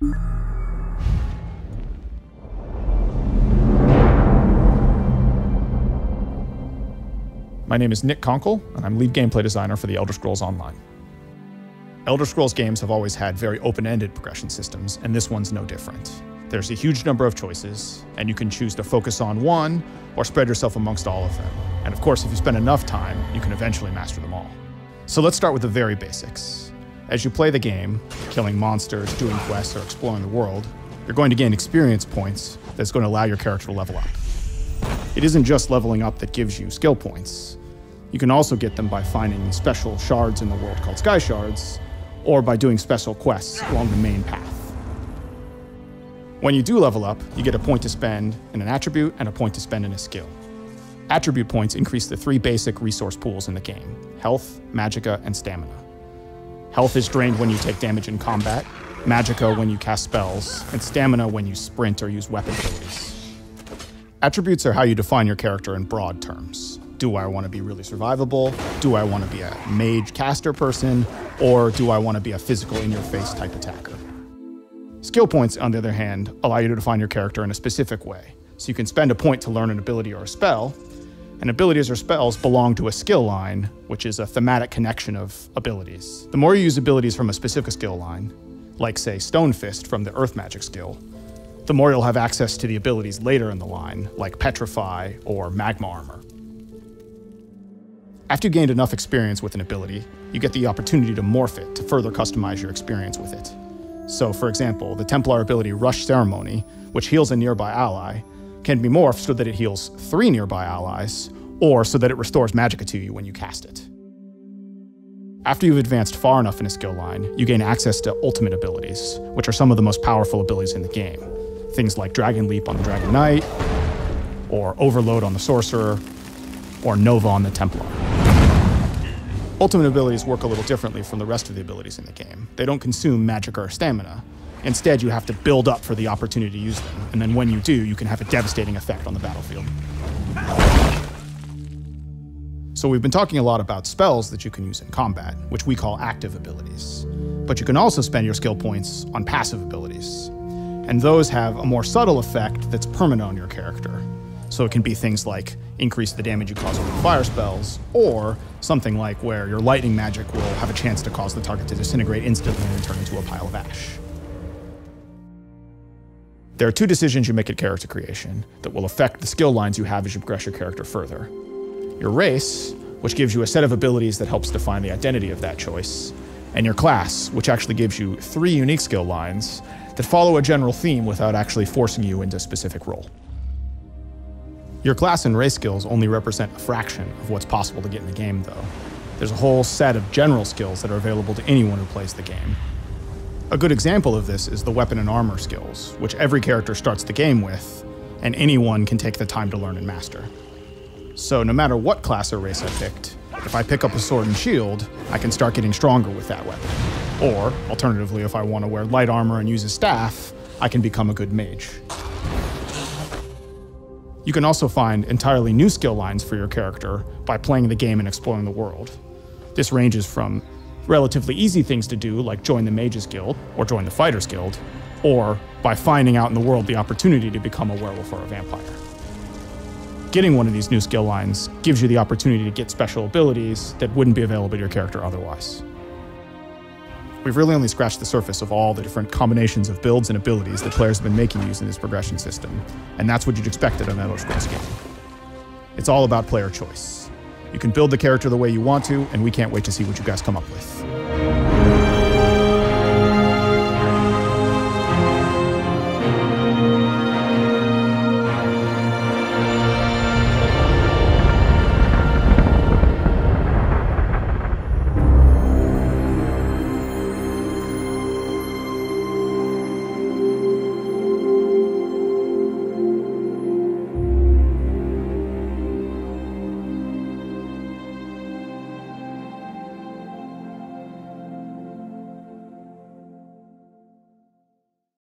My name is Nick Conkle, and I'm lead gameplay designer for the Elder Scrolls Online. Elder Scrolls games have always had very open-ended progression systems, and this one's no different. There's a huge number of choices, and you can choose to focus on one or spread yourself amongst all of them. And of course, if you spend enough time, you can eventually master them all. So let's start with the very basics. As you play the game, killing monsters, doing quests, or exploring the world, you're going to gain experience points that's going to allow your character to level up. It isn't just leveling up that gives you skill points. You can also get them by finding special shards in the world called sky shards, or by doing special quests along the main path. When you do level up, you get a point to spend in an attribute and a point to spend in a skill. Attribute points increase the three basic resource pools in the game: health, magicka, and stamina. Health is drained when you take damage in combat, magicka when you cast spells, and stamina when you sprint or use weapon abilities. Attributes are how you define your character in broad terms. Do I want to be really survivable? Do I want to be a mage caster person? Or do I want to be a physical in-your-face type attacker? Skill points, on the other hand, allow you to define your character in a specific way. So you can spend a point to learn an ability or a spell, and abilities or spells belong to a skill line, which is a thematic connection of abilities. The more you use abilities from a specific skill line, like say Stone Fist from the Earth Magic skill, the more you'll have access to the abilities later in the line, like Petrify or Magma Armor. After you gained enough experience with an ability, you get the opportunity to morph it to further customize your experience with it. So, for example, the Templar ability Rush Ceremony, which heals a nearby ally, can be morphed so that it heals 3 nearby allies, or so that it restores magicka to you when you cast it. After you've advanced far enough in a skill line, you gain access to ultimate abilities, which are some of the most powerful abilities in the game. Things like Dragon Leap on the Dragon Knight, or Overload on the Sorcerer, or Nova on the Templar. Ultimate abilities work a little differently from the rest of the abilities in the game. They don't consume magicka or stamina. Instead, you have to build up for the opportunity to use them, and then when you do, you can have a devastating effect on the battlefield. So we've been talking a lot about spells that you can use in combat, which we call active abilities. But you can also spend your skill points on passive abilities. And those have a more subtle effect that's permanent on your character. So it can be things like increase the damage you cause with fire spells, or something like where your lightning magic will have a chance to cause the target to disintegrate instantly and turn into a pile of ash. There are 2 decisions you make at character creation that will affect the skill lines you have as you progress your character further. Your race, which gives you a set of abilities that helps define the identity of that choice, and your class, which actually gives you 3 unique skill lines that follow a general theme without actually forcing you into a specific role. Your class and race skills only represent a fraction of what's possible to get in the game, though. There's a whole set of general skills that are available to anyone who plays the game. A good example of this is the weapon and armor skills, which every character starts the game with, and anyone can take the time to learn and master. So no matter what class or race I picked, if I pick up a sword and shield, I can start getting stronger with that weapon. Or, alternatively, if I want to wear light armor and use a staff, I can become a good mage. You can also find entirely new skill lines for your character by playing the game and exploring the world. This ranges from relatively easy things to do, like join the Mages Guild or join the Fighters Guild, or by finding out in the world the opportunity to become a werewolf or a vampire. Getting one of these new skill lines gives you the opportunity to get special abilities that wouldn't be available to your character otherwise. We've really only scratched the surface of all the different combinations of builds and abilities that players have been making using this progression system, and that's what you'd expect in an Elder Scrolls game. It's all about player choice. You can build the character the way you want to, and we can't wait to see what you guys come up with.